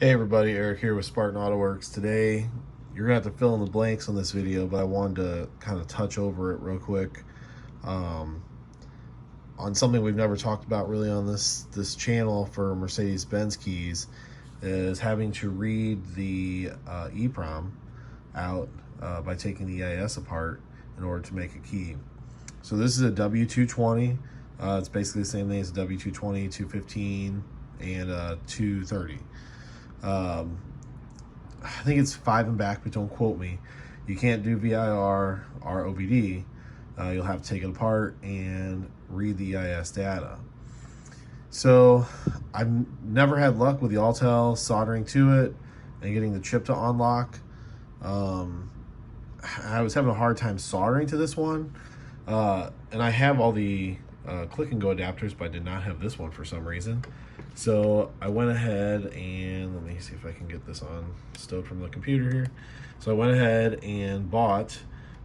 Hey everybody, Eric here with Spartan Auto Works. Today, you're gonna have to fill in the blanks on this video, but I wanted to kind of touch over it real quick um, on something we've never talked about really on this channel for Mercedes-Benz keys, is having to read the EEPROM out by taking the EIS apart in order to make a key. So this is a W220. It's basically the same thing as a W220, 215, and 230. I think it's 5 and back, but don't quote me. You can't do VIR or OBD. You'll have to take it apart and read the EIS data. So I've never had luck with the Altel soldering to it and getting the chip to unlock. I was having a hard time soldering to this one. And I have all the click and go adapters, but I did not have this one for some reason. So I went ahead and let me see if I can get this on stowed from the computer here. So I went ahead and bought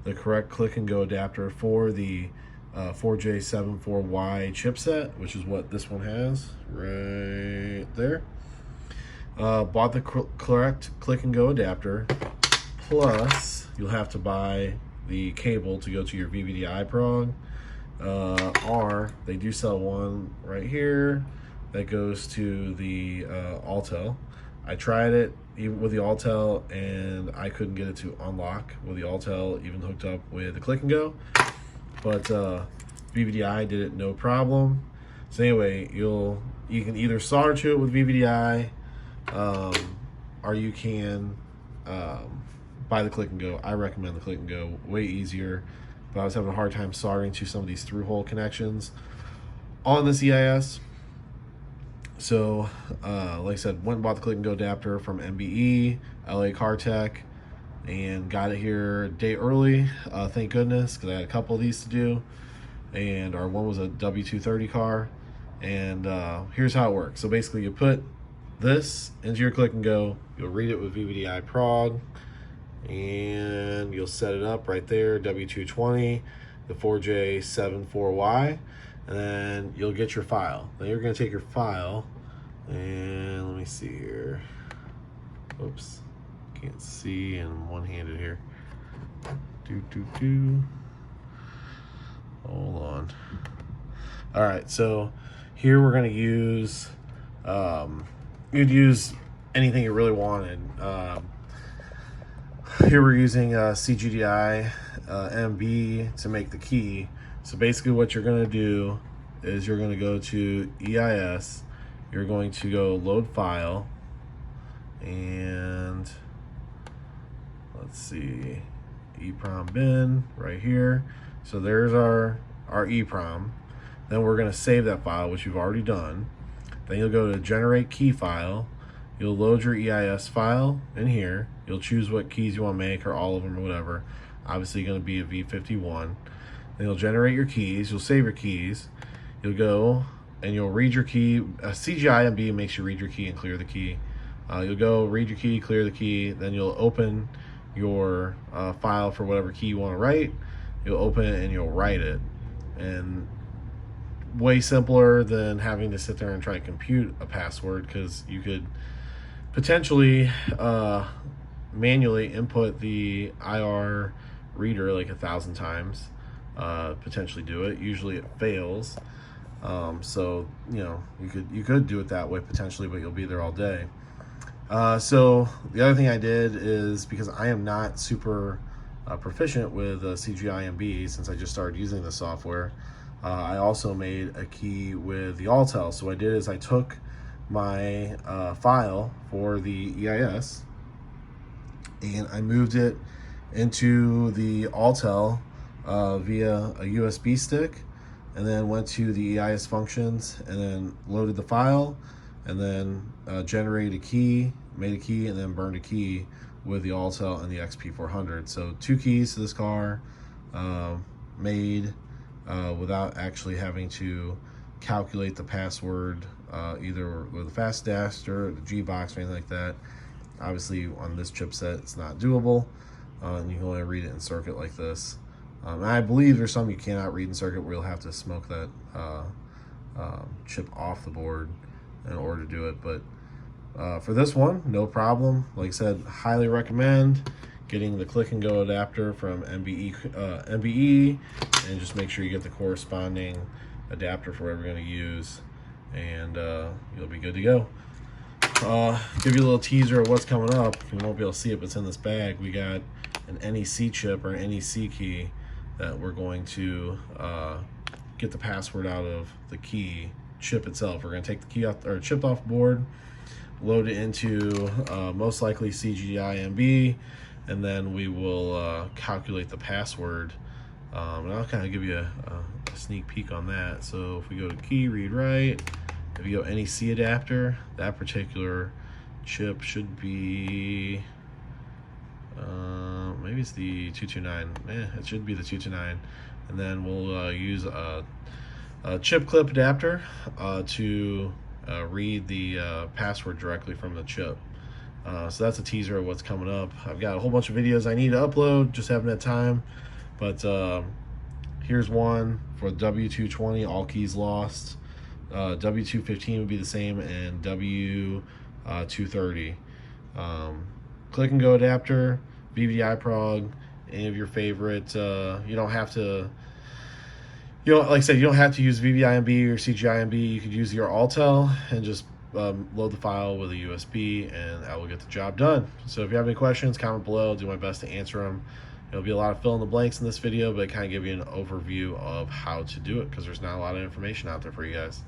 the correct click and go adapter for the 4J74Y chipset, which is what this one has right there. Bought the correct click and go adapter, plus you'll have to buy the cable to go to your VVDI prog, or they do sell one right here that goes to the Altel. I tried it even with the Altel and I couldn't get it to unlock with the Altel even hooked up with the click and go, but VVDI did it no problem. So anyway, you can either solder to it with VVDI, or you can buy the click and go. I recommend the click and go, way easier, but I was having a hard time soldering to some of these through hole connections on this EIS. So like I said, went and bought the click and go adapter from MBE, LA Car Tech, and got it here a day early, thank goodness, because I had a couple of these to do, and our one was a W230 car. And here's how it works. So basically you put this into your click and go, you'll read it with VVDI prog, and you'll set it up right there, W220, the 4J74Y, and then you'll get your file. Then you're going to take your file, and let me see here. Oops, can't see, and I'm one-handed here. Hold on. All right, so here we're going to use, you'd use anything you really wanted. Here we're using CGDI MB to make the key. So basically what you're going to do is you're going to go to EIS, you're going to go load file, and let's see, EEPROM bin right here. So there's our EEPROM. Then we're going to save that file, which you've already done. Then you'll go to generate key file. You'll load your EIS file in here. You'll choose what keys you want to make, or all of them, or whatever. Obviously going to be a V51. Then you'll generate your keys. You'll save your keys. You'll go and you'll read your key. CGDI MB makes you read your key and clear the key. You'll go read your key, clear the key. Then you'll open your file for whatever key you want to write. You'll open it and you'll write it. And way simpler than having to sit there and try to compute a password, because you could potentially manually input the IR reader like 1,000 times, potentially do it. Usually it fails. So you know, you could do it that way potentially, but you'll be there all day. So the other thing I did is, because I am not super proficient with CGDI MB since I just started using the software, I also made a key with the Altel. So what I did is I took my file for the EIS and I moved it into the Altel via a USB stick, and then went to the EIS functions and then loaded the file, and then generated a key, made a key, and then burned a key with the Altel and the XP400. So 2 keys to this car, made without actually having to calculate the password, either with the fast dash or the G-box or anything like that. Obviously on this chipset it's not doable, and you can only read it in circuit like this. And I believe there's some you cannot read in circuit where you'll have to smoke that chip off the board in order to do it, but For this one, no problem. Like I said, highly recommend getting the click and go adapter from MBE, and just make sure you get the corresponding adapter for whatever you're going to use, and you'll be good to go. Give you a little teaser of what's coming up. You won't be able to see it, but it's in this bag. We got an NEC chip or NEC key that we're going to get the password out of the key chip itself. We're going to take the key off, or chip off board, load it into most likely CGDI MB, and then we will calculate the password. And I'll kind of give you a sneak peek on that. So if we go to key, read, write, if you go NEC adapter, that particular chip should be, maybe it's the 229. It should be the 229. And then we'll use a chip clip adapter to read the password directly from the chip. So that's a teaser of what's coming up. I've got a whole bunch of videos I need to upload, just haven't had time. But here's one for W220, all keys lost. W215 would be the same, and W230. Click and go adapter, VVDI prog, any of your favorite. You don't have to, like I said, you don't have to use VVDI MB or CGDI MB. You could use your Altel and just load the file with a USB, and that will get the job done. So if you have any questions, comment below. I'll do my best to answer them. It'll be a lot of fill in the blanks in this video, but I kind of give you an overview of how to do it, because there's not a lot of information out there for you guys.